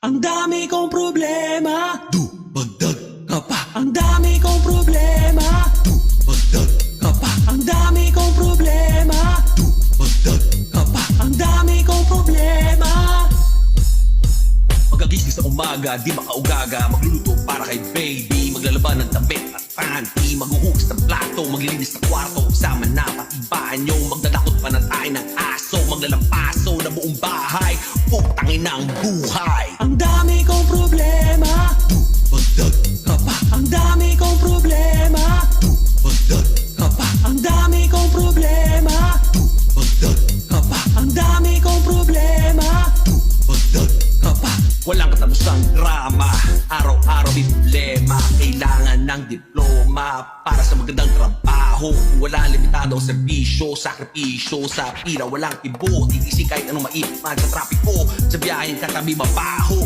Ang dami kong problema, Dumagdag ka pa, ang dami kong problema, dumagdag ka pa, ang dami kong problema, dumagdag ka pa. ang dami kong problema. Pagkagising sa umaga, di makaugaga, magluluto para kay baby, maglalaban ng damit at panty, maghuhugas ng plato, maglilinis ng kwarto, sama na pati banyo, magdadakot pa na tayo ng aso, maglalampaso na buong bahay, putangin ang buhay. Ang dami kong problema, Dumagdag ka pa, ang dami kong problema, dumagdag ka pa, ang dami kong problema, dumagdag ka pa, ang dami kong problema. dumagdag ka pa. Walang katabusang drama, araw-araw may problema, kailangan ng diploma para sa magandang trabaho. Wala limitado ang serbisyo, sakripisyo sa pira, walang tibo, titising kahit anong maipit man sa trapiko, sa biyahe katabi mabaho.